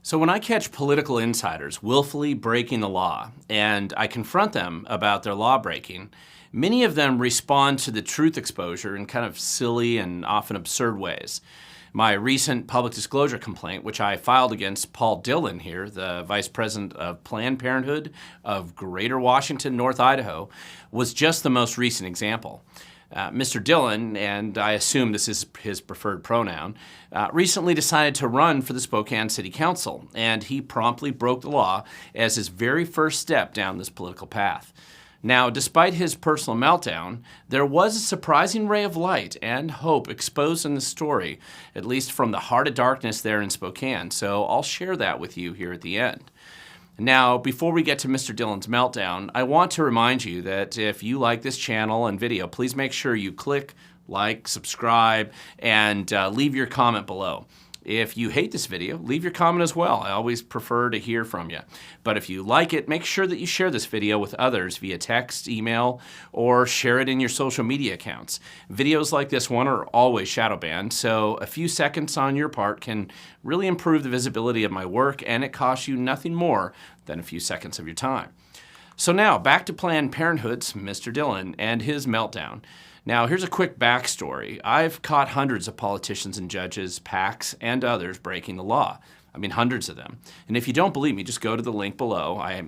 So when I catch political insiders willfully breaking the law and I confront them about their law breaking, many of them respond to the truth exposure in kind of silly and often absurd ways. My recent public disclosure complaint, which I filed against Paul Dillon here, the Vice President of Planned Parenthood of Greater Washington, North Idaho, was just the most recent example. Mr. Dillon, and I assume this is his preferred pronoun, recently decided to run for the Spokane City Council, and he promptly broke the law as his very first step down this political path. Now, despite his personal meltdown, there was a surprising ray of light and hope exposed in the story, at least from the heart of darkness there in Spokane, so I'll share that with you here at the end. Now, before we get to Mr. Dillon's meltdown, I want to remind you that if you like this channel and video, please make sure you click, like, subscribe, and leave your comment below. If you hate this video, leave your comment as well. I always prefer to hear from you. But if you like it, make sure that you share this video with others via text, email, or share it in your social media accounts. Videos like this one are always shadow banned, so a few seconds on your part can really improve the visibility of my work, and it costs you nothing more than a few seconds of your time. So now, back to Planned Parenthood's Mr. Dillon and his meltdown. Now, here's a quick backstory. I've caught hundreds of politicians and judges, PACs, and others breaking the law. I mean, hundreds of them. And if you don't believe me, just go to the link below, I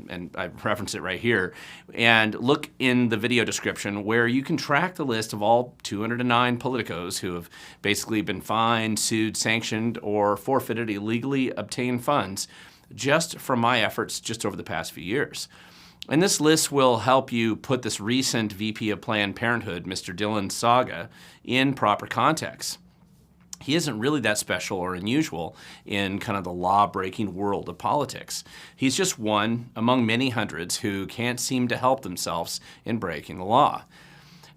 reference it right here, and look in the video description where you can track the list of all 209 politicos who have basically been fined, sued, sanctioned, or forfeited illegally obtained funds just from my efforts just over the past few years. And this list will help you put this recent VP of Planned Parenthood, Mr. Dillon's saga, in proper context. He isn't really that special or unusual in kind of the law-breaking world of politics. He's just one among many hundreds who can't seem to help themselves in breaking the law.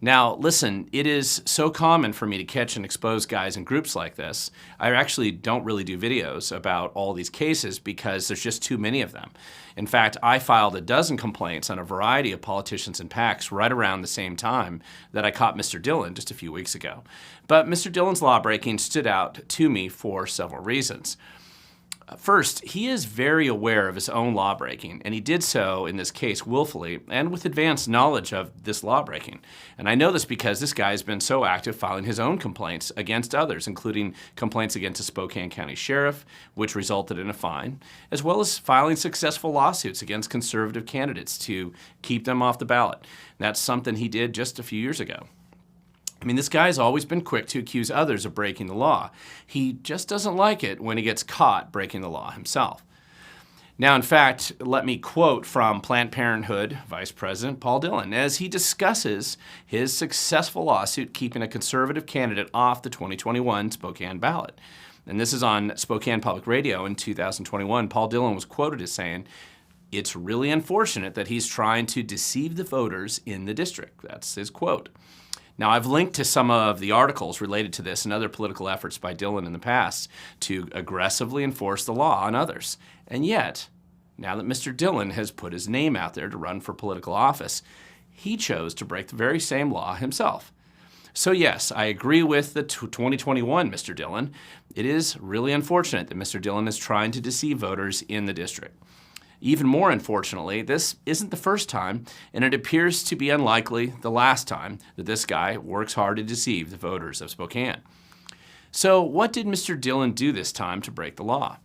Now, listen, it is so common for me to catch and expose guys in groups like this. I actually don't really do videos about all these cases because there's just too many of them. In fact, I filed a dozen complaints on a variety of politicians and PACs right around the same time that I caught Mr. Dillon just a few weeks ago. But Mr. Dillon's law breaking stood out to me for several reasons. First, he is very aware of his own law breaking, and he did so in this case willfully and with advanced knowledge of this law breaking. And I know this because this guy has been so active filing his own complaints against others, including complaints against the Spokane County Sheriff, which resulted in a fine, as well as filing successful lawsuits against conservative candidates to keep them off the ballot. That's something he did just a few years ago. I mean, this guy's always been quick to accuse others of breaking the law. He just doesn't like it when he gets caught breaking the law himself. Now, in fact, let me quote from Planned Parenthood Vice President Paul Dillon as he discusses his successful lawsuit keeping a conservative candidate off the 2021 Spokane ballot. And this is on Spokane Public Radio in 2021. Paul Dillon was quoted as saying, "It's really unfortunate that he's trying to deceive the voters in the district." That's his quote. Now, I've linked to some of the articles related to this and other political efforts by Dillon in the past to aggressively enforce the law on others. And yet, now that Mr. Dillon has put his name out there to run for political office, he chose to break the very same law himself. So yes, I agree with the 2021 Mr. Dillon. It is really unfortunate that Mr. Dillon is trying to deceive voters in the district. Even more unfortunately, this isn't the first time, and it appears to be unlikely the last time that this guy works hard to deceive the voters of Spokane. So what did Mr. Dillon do this time to break the law?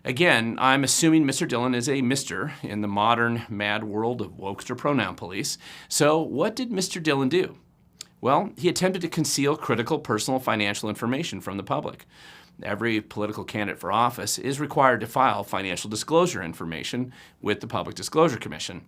Again, I'm assuming Mr. Dillon is a Mr. in the modern mad world of wokester pronoun police. So what did Mr. Dillon do? Well, he attempted to conceal critical personal financial information from the public. Every political candidate for office is required to file financial disclosure information with the Public Disclosure Commission.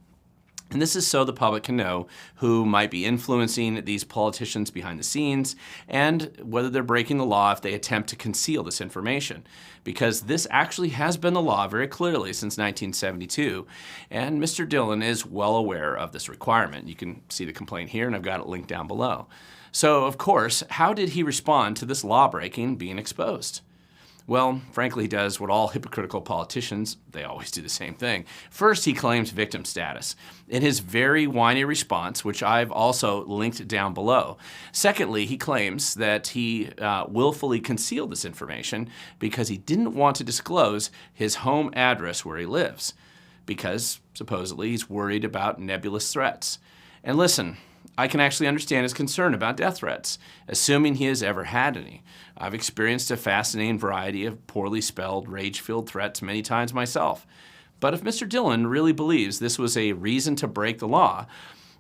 And this is so the public can know who might be influencing these politicians behind the scenes and whether they're breaking the law if they attempt to conceal this information. Because this actually has been the law very clearly since 1972, and Mr. Dillon is well aware of this requirement. You can see the complaint here, and I've got it linked down below. So, of course, how did he respond to this law breaking being exposed? Well, frankly, he does what all hypocritical politicians, they always do the same thing. First, he claims victim status in his very whiny response, which I've also linked down below. Secondly, he claims that he willfully concealed this information because he didn't want to disclose his home address where he lives, because supposedly he's worried about nebulous threats. And listen, I can actually understand his concern about death threats, assuming he has ever had any. I've experienced a fascinating variety of poorly spelled, rage-filled threats many times myself. But if Mr. Dillon really believes this was a reason to break the law,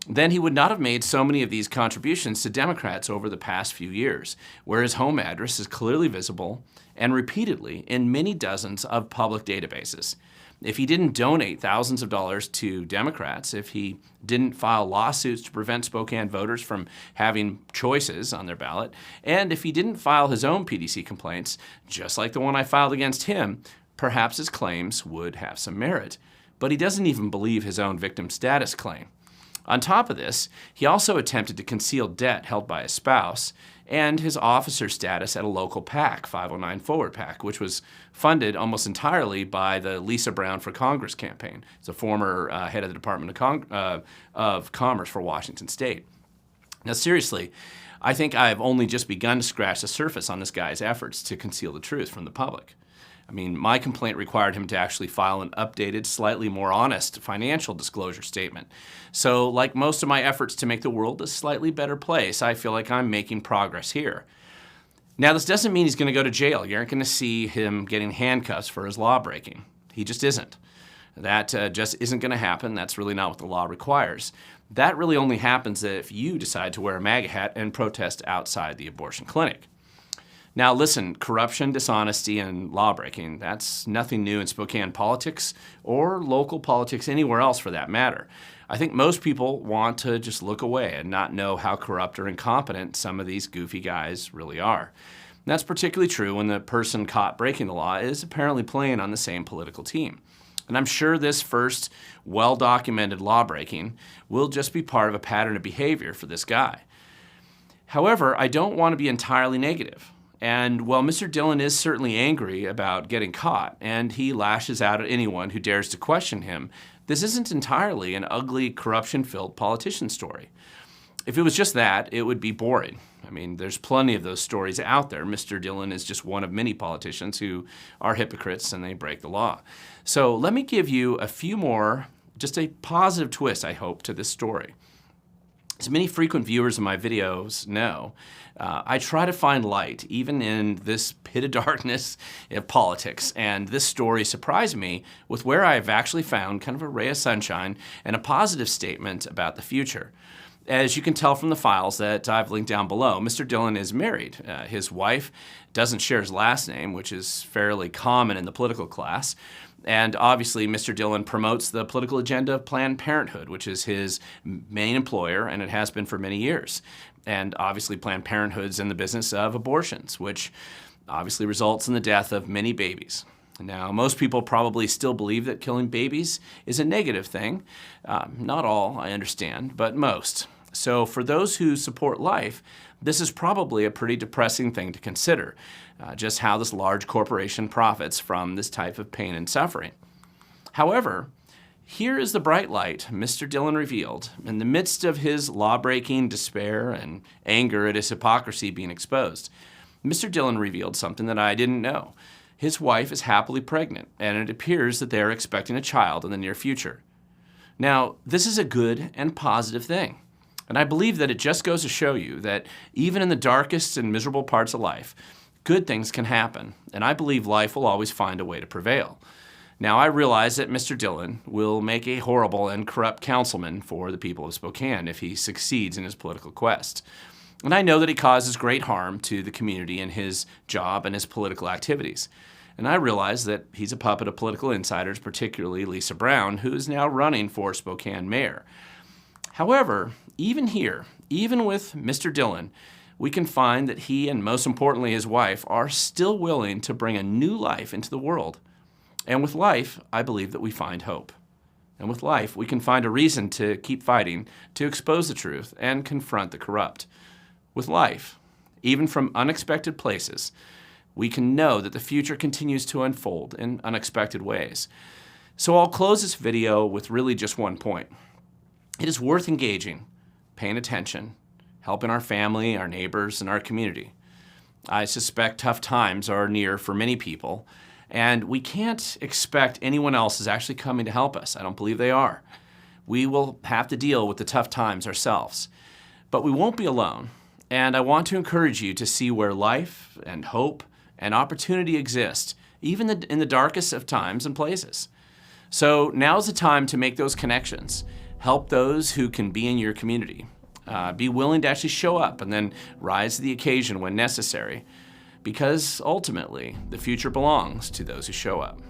then he would not have made so many of these contributions to Democrats over the past few years, where his home address is clearly visible and repeatedly in many dozens of public databases. If he didn't donate thousands of dollars to Democrats, if he didn't file lawsuits to prevent Spokane voters from having choices on their ballot, and if he didn't file his own PDC complaints, just like the one I filed against him, perhaps his claims would have some merit. But he doesn't even believe his own victim status claim. On top of this, he also attempted to conceal debt held by his spouse and his officer status at a local PAC, 509 Forward PAC, which was funded almost entirely by the Lisa Brown for Congress campaign. It's a former head of the Department of Commerce for Washington State. Now, seriously, I think I've only just begun to scratch the surface on this guy's efforts to conceal the truth from the public. I mean, my complaint required him to actually file an updated, slightly more honest financial disclosure statement. So, like most of my efforts to make the world a slightly better place, I feel like I'm making progress here. Now, this doesn't mean he's going to go to jail. You aren't going to see him getting handcuffs for his law breaking. He just isn't. That just isn't going to happen. That's really not what the law requires. That really only happens if you decide to wear a MAGA hat and protest outside the abortion clinic. Now listen, corruption, dishonesty, and lawbreaking, that's nothing new in Spokane politics or local politics anywhere else for that matter. I think most people want to just look away and not know how corrupt or incompetent some of these goofy guys really are. And that's particularly true when the person caught breaking the law is apparently playing on the same political team. And I'm sure this first well-documented lawbreaking will just be part of a pattern of behavior for this guy. However, I don't want to be entirely negative. And while Mr. Dillon is certainly angry about getting caught, and he lashes out at anyone who dares to question him, this isn't entirely an ugly, corruption-filled politician story. If it was just that, it would be boring. I mean, there's plenty of those stories out there. Mr. Dillon is just one of many politicians who are hypocrites and they break the law. So let me give you a few more, just a positive twist, I hope, to this story. As many frequent viewers of my videos know, I try to find light even in this pit of darkness of politics, and this story surprised me with where I've actually found kind of a ray of sunshine and a positive statement about the future. As you can tell from the files that I've linked down below, Mr. Dillon is married. His wife doesn't share his last name, which is fairly common in the political class. And obviously, Mr. Dillon promotes the political agenda of Planned Parenthood, which is his main employer, and it has been for many years. And obviously, Planned Parenthood's in the business of abortions, which obviously results in the death of many babies. Now, most people probably still believe that killing babies is a negative thing. Not all, I understand, but most. So for those who support life, this is probably a pretty depressing thing to consider, just how this large corporation profits from this type of pain and suffering. However, here is the bright light Mr. Dillon revealed in the midst of his law-breaking despair and anger at his hypocrisy being exposed. Mr. Dillon revealed something that I didn't know. His wife is happily pregnant, and it appears that they're expecting a child in the near future. Now, this is a good and positive thing. And I believe that it just goes to show you that even in the darkest and miserable parts of life, good things can happen, and I believe life will always find a way to prevail. Now, I realize that Mr. Dillon will make a horrible and corrupt councilman for the people of Spokane if he succeeds in his political quest. And I know that he causes great harm to the community in his job and his political activities. And I realize that he's a puppet of political insiders, particularly Lisa Brown, who is now running for Spokane mayor. However, even here, even with Mr. Dillon, we can find that he and most importantly his wife are still willing to bring a new life into the world. And with life, I believe that we find hope. And with life, we can find a reason to keep fighting, to expose the truth, and confront the corrupt. With life, even from unexpected places, we can know that the future continues to unfold in unexpected ways. So I'll close this video with really just one point. It is worth engaging, paying attention, helping our family, our neighbors, and our community. I suspect tough times are near for many people, and we can't expect anyone else is actually coming to help us. I don't believe they are. We will have to deal with the tough times ourselves. But we won't be alone, and I want to encourage you to see where life and hope and opportunity exist, even in the darkest of times and places. So now's the time to make those connections. Help those who can be in your community. Be willing to actually show up and then rise to the occasion when necessary, because ultimately the future belongs to those who show up.